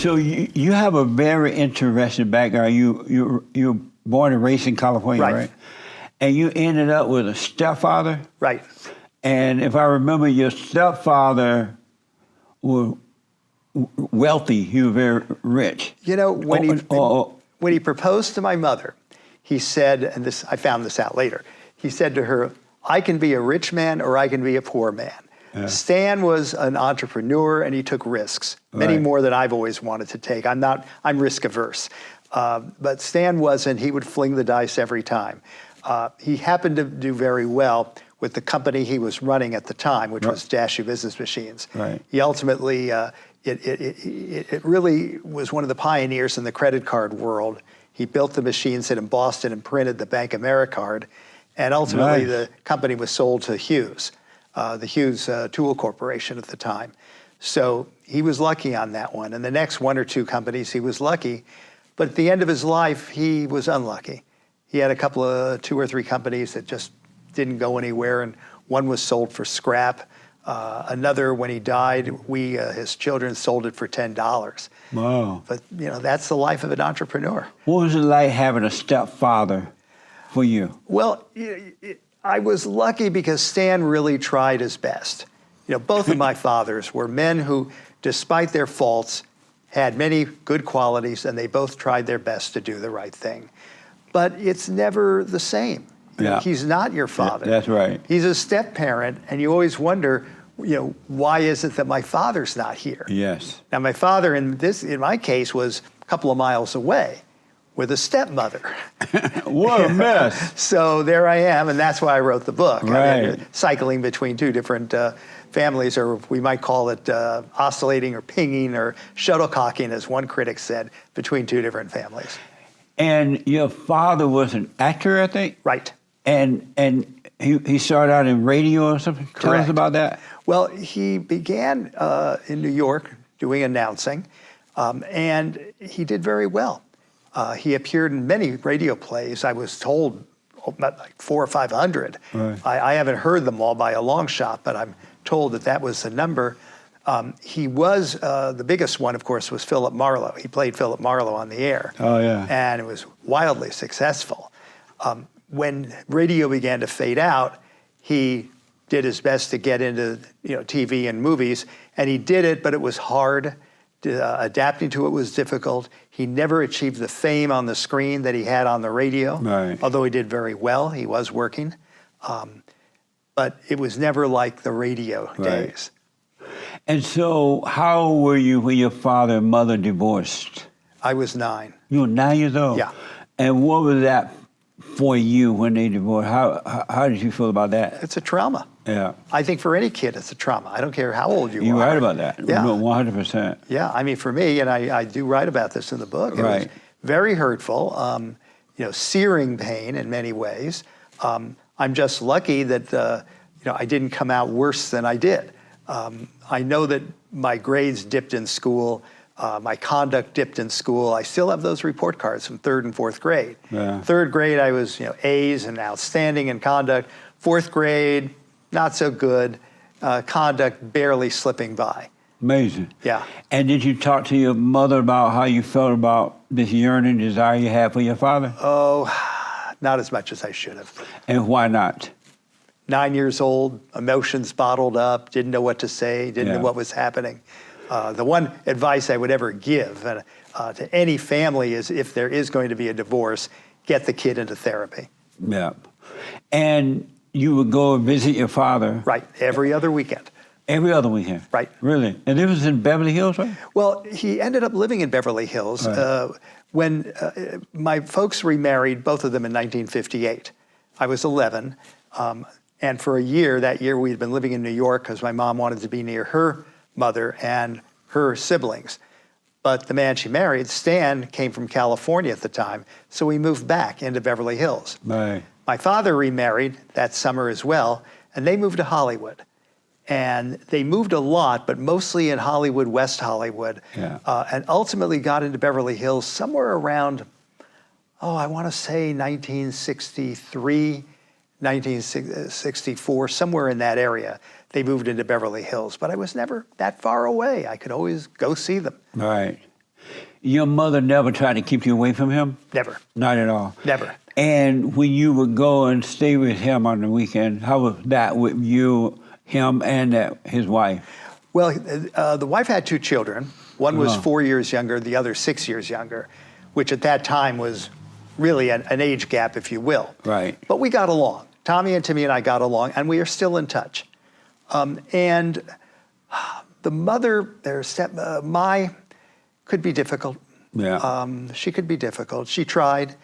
So you have a very interesting background. You were born and raised in California, right? And you ended up with a stepfather? Right. And if I remember, your stepfather was wealthy. He was very rich. You know, when he proposed to my mother, he said, and this I found this out later, he said to her, I can be a rich man or I can be a poor man. Yeah. Stan was an entrepreneur and he took risks, many more than I've always wanted to take. I'm risk averse. But Stan wasn't. He would fling the dice every time. He happened to do very well with the company he was running at the time, which was Dashu Business Machines. Right. He ultimately, it really was one of the pioneers in the credit card world. He built the machines in Boston and printed the Bank AmeriCard. And ultimately, the company was sold to Hughes, the Hughes Tool Corporation at the time. So he was lucky on that one. And the next one or two companies, he was lucky. But at the end of his life, he was unlucky. He had a couple of 2 or 3 companies that just didn't go anywhere, and one was sold for scrap. Another, when he died, his children sold it for $10. Wow. But, you know, that's the life of an entrepreneur. What was it like having a stepfather for you? Well, I was lucky because Stan really tried his best. You know, both of my fathers were men who, despite their faults, had many good qualities, and they both tried their best to do the right thing. But it's never the same. You know, he's not your father. That's right. He's a step-parent, and you always wonder, you know, why is it that my father's not here? Yes. Now, my father, in my case, was a couple of miles away with a stepmother. What a mess. So there I am, and that's why I wrote the book. Right. I mean, cycling between 2 different families, or we might call it oscillating or pinging or shuttlecocking, as one critic said, between 2 different families. And your father was an actor, I think? Right. And he started out in radio or something? Correct. Tell us about that. Well, he began in New York doing announcing, and he did very well. He appeared in many radio plays. I was told about like 400 or 500. Right. I haven't heard them all by a long shot, but I'm told that was the number. He was, the biggest one, of course, was Philip Marlowe. He played Philip Marlowe on the air. Oh, yeah. And it was wildly successful. When radio began to fade out, he did his best to get into TV and movies, and he did it, but it was hard. Adapting to it was difficult. He never achieved the fame on the screen that he had on the radio, right. Although he did very well. He was working. But it was never like the radio days. And so how were you when your father and mother divorced? I was 9. You were 9 years old? Yeah. And what was that for you when they divorced? How did you feel about that? It's a trauma. Yeah. I think for any kid, it's a trauma. I don't care how old you are. You're right about that. Yeah. 100%. Yeah, I mean, for me, and I do write about this in the book, it was very hurtful, searing pain in many ways. I'm just lucky that, I didn't come out worse than I did. I know that my grades dipped in school, my conduct dipped in school. I still have those report cards from 3rd and 4th grade. Yeah. 3rd grade, I was, A's and outstanding in conduct. 4th grade, not so good. Conduct barely slipping by. Amazing. Yeah. And did you talk to your mother about how you felt about this yearning desire you had for your father? Oh, not as much as I should have. And why not? 9 years old, emotions bottled up, didn't know what to say, didn't know what was happening. The one advice I would ever give to any family is, if there is going to be a divorce, get the kid into therapy. Yeah. And you would go and visit your father? Right, every other weekend. Every other weekend? Right. Really? And it was in Beverly Hills, right? Well, he ended up living in Beverly Hills. Right. When my folks remarried, both of them in 1958. I was 11. And for a year, that year, we had been living in New York because my mom wanted to be near her mother and her siblings. But the man she married, Stan, came from California at the time, so we moved back into Beverly Hills. Right. My father remarried that summer as well, and they moved to Hollywood. And they moved a lot, but mostly in Hollywood, West Hollywood, and ultimately got into Beverly Hills somewhere around, I want to say 1963, 1964, somewhere in that area. They moved into Beverly Hills, but I was never that far away. I could always go see them. Right. Your mother never tried to keep you away from him? Never. Not at all? Never. And when you would go and stay with him on the weekend, how was that with you, him, and his wife? Well, the wife had 2 children. One was 4 years younger, the other 6 years younger, which at that time was really an age gap, if you will. Right. But we got along. Tommy and Timmy and I got along, and we are still in touch. And the mother, my, could be difficult. Yeah. She could be difficult. She tried,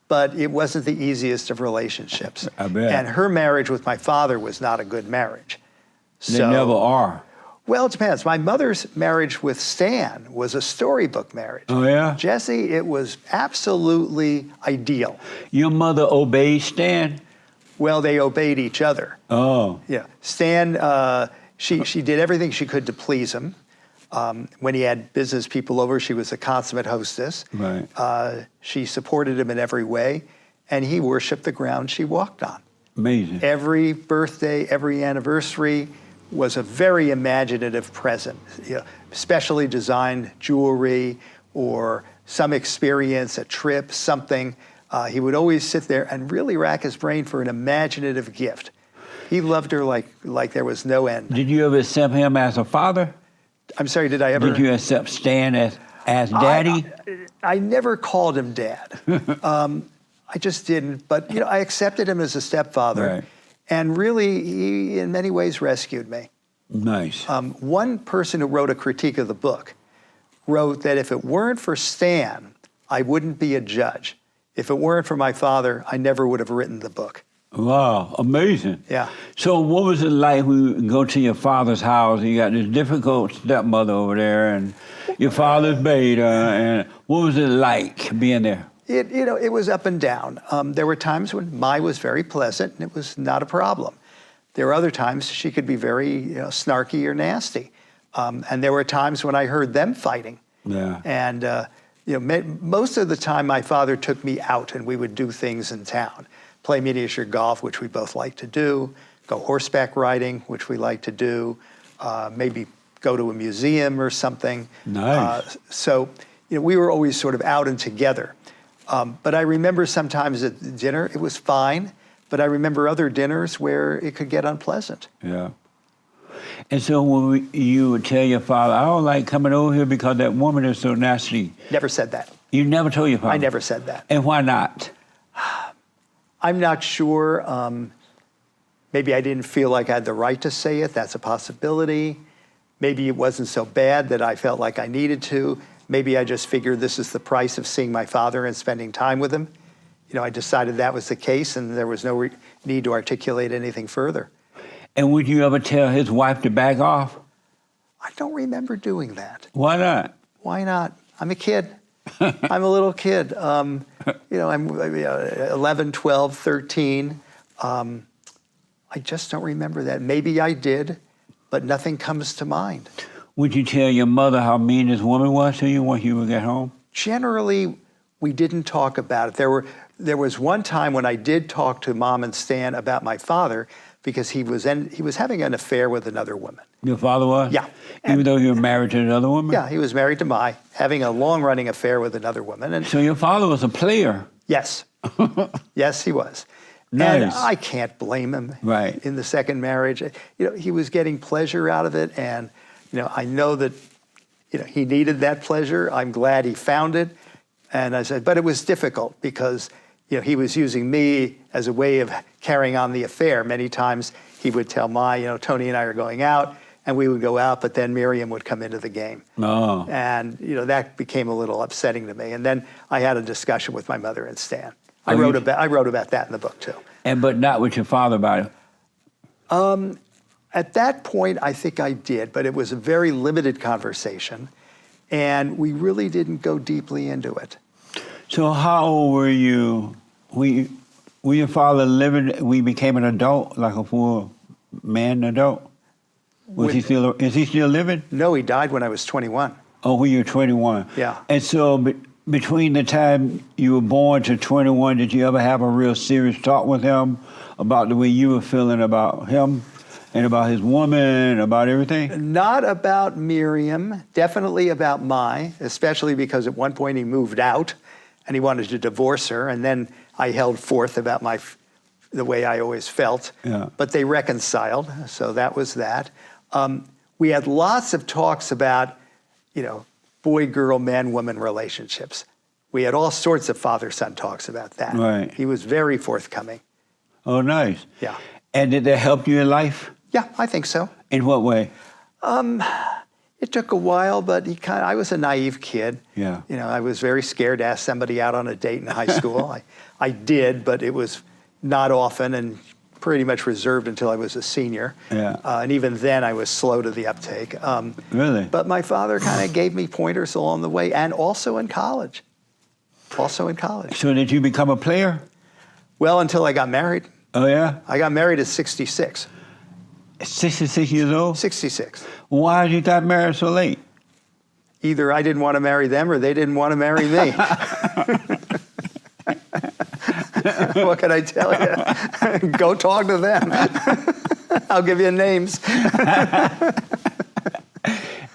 but it wasn't the easiest of relationships. I bet. And her marriage with my father was not a good marriage. They never are. Well, it depends. My mother's marriage with Stan was a storybook marriage. Oh, yeah? Jesse, it was absolutely ideal. Your mother obeyed Stan? Well, they obeyed each other. Oh. Yeah. Stan, she did everything she could to please him. When he had business people over, she was a consummate hostess. Right. She supported him in every way, and he worshiped the ground she walked on. Amazing. Every birthday, every anniversary was a very imaginative present. You know, specially designed jewelry or some experience, a trip, something. He would always sit there and really rack his brain for an imaginative gift. He loved her like there was no end. Did you ever accept him as a father? I'm sorry, did I ever? Did you accept Stan as daddy? I never called him dad. I just didn't. But you know, I accepted him as a stepfather, Right. and really, he in many ways rescued me. Nice. One person who wrote a critique of the book wrote that if it weren't for Stan, I wouldn't be a judge. If it weren't for my father, I never would have written the book. Wow, amazing. Yeah. So what was it like when you go to your father's house, you got this difficult stepmother over there, and your father's beta, and what was it like being there? It was up and down. There were times when Mai was very pleasant, and it was not a problem. There were other times she could be very snarky or nasty. And there were times when I heard them fighting. Yeah. And most of the time my father took me out and we would do things in town. Play miniature golf, which we both like to do, go horseback riding, which we like to do, maybe go to a museum or something. Nice. So we were always sort of out and together. But I remember sometimes at dinner, it was fine, but I remember other dinners where it could get unpleasant. Yeah. And so when you would tell your father, I don't like coming over here because that woman is so nasty. Never said that. You never told your father? I never said that. And why not? I'm not sure. Maybe I didn't feel like I had the right to say it. That's a possibility. Maybe it wasn't so bad that I felt like I needed to. Maybe I just figured this is the price of seeing my father and spending time with him. I decided that was the case and there was no need to articulate anything further. And would you ever tell his wife to back off? I don't remember doing that. Why not? Why not? I'm a kid. I'm a little kid. I'm 11, 12, 13. I just don't remember that. Maybe I did, but nothing comes to mind. Would you tell your mother how mean this woman was to you when you would get home? Generally, we didn't talk about it. There was one time when I did talk to Mom and Stan about my father because he was having an affair with another woman. Your father was? Yeah. Even though you were married to another woman? Yeah, he was married to Mai, having a long-running affair with another woman. And so your father was a player? Yes. Yes, he was. Nice. And I can't blame him. Right. In the second marriage. He was getting pleasure out of it, and I know that he needed that pleasure. I'm glad he found it. And I said, but it was difficult because he was using me as a way of carrying on the affair. Many times he would tell Mai, Tony and I are going out, and we would go out, but then Miriam would come into the game. Oh. And that became a little upsetting to me. And then I had a discussion with my mother and Stan. I wrote about that in the book too. But not with your father about it? At that point, I think I did, but it was a very limited conversation, and we really didn't go deeply into it. So how old were you when your father living? We became an adult, like a full man adult. Is he still living? No, he died when I was 21. Oh, when you were 21. Yeah. And so between the time you were born to 21, did you ever have a real serious talk with him about the way you were feeling about him And about his woman, about everything? Not about Miriam, definitely about Mai, especially because at one point he moved out and he wanted to divorce her, and then I held forth about the way I always felt. Yeah. But they reconciled, so that was that. We had lots of talks about, boy, girl, man, woman relationships. We had all sorts of father-son talks about that. Right. He was very forthcoming. Oh, nice. Yeah. And did that help you in life? Yeah, I think so. In what way? It took a while, but I was a naive kid. Yeah. I was very scared to ask somebody out on a date in high school. I did, but it was not often and pretty much reserved until I was a senior. Yeah. And even then, I was slow to the uptake. Really? But my father kind of gave me pointers along the way, and also in college. So did you become a player? Well, until I got married. Oh, yeah? I got married at 66. 66 years old? 66. Why did you got married so late? Either I didn't want to marry them or they didn't want to marry me. What can I tell you? Go talk to them. I'll give you names.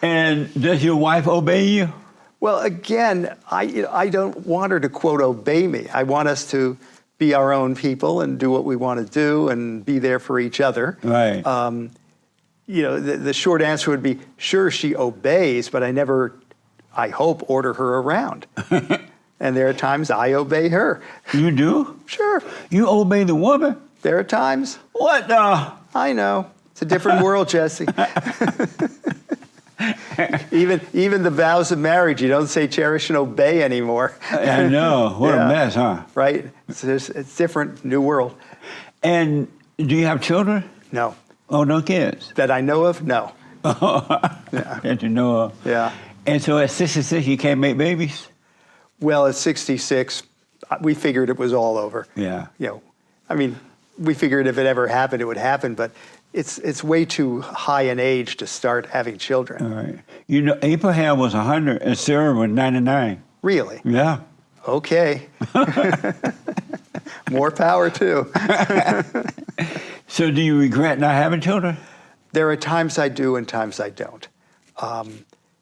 And does your wife obey you? Well, again, I don't want her to, quote, obey me. I want us to be our own people and do what we want to do and be there for each other. Right. The short answer would be, sure, she obeys, but I never, I hope, order her around. And there are times I obey her. You do? Sure. You obey the woman? There are times. What the? I know. It's a different world, Jesse. Even the vows of marriage, you don't say cherish and obey anymore. I know. What a mess, huh? Right? It's different, new world. And do you have children? No. Oh, no kids? That I know of, no. Yeah. That you know of. Yeah. And so at 66, you can't make babies? Well, at 66, we figured it was all over. Yeah. We figured if it ever happened, it would happen, but it's way too high an age to start having children. All right. Abraham was 100 and Sarah was 99. Really? Yeah. Okay. More power, too. So do you regret not having children? There are times I do and times I don't.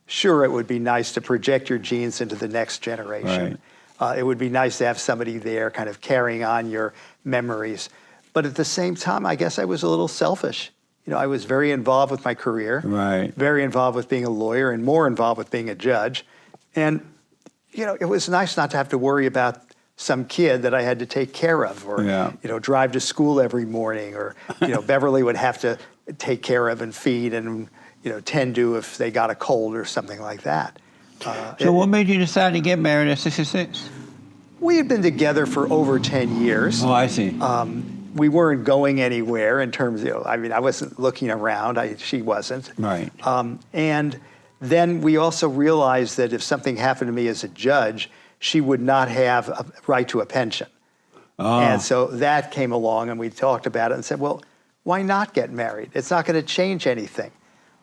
Sure, it would be nice to project your genes into the next generation. Right. It would be nice to have somebody there kind of carrying on your memories. But at the same time, I guess I was a little selfish. I was very involved with my career, right. Very involved with being a lawyer, and more involved with being a judge. And, it was nice not to have to worry about some kid that I had to take care of or, drive to school every morning or, Beverly would have to take care of and feed and, tend to if they got a cold or something like that. So what made you decide to get married at 66? We had been together for over 10 years. Oh, I see. We weren't going anywhere in terms of, I wasn't looking around. She wasn't. Right. And then we also realized that if something happened to me as a judge, she would not have a right to a pension. Oh. And so that came along and we talked about it and said, well, why not get married? It's not going to change anything.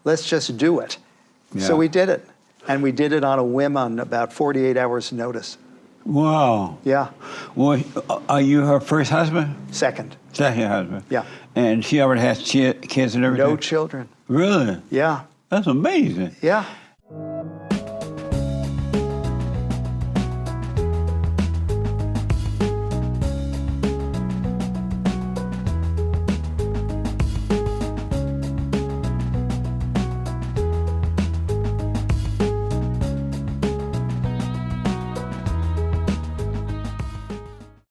Let's just do it. Yeah. So we did it. And we did it on a whim on about 48 hours notice. Wow. Yeah. Well, are you her first husband? Second. Second husband. Yeah. And she already has kids and everything? No children. Really? Yeah. That's amazing. Yeah.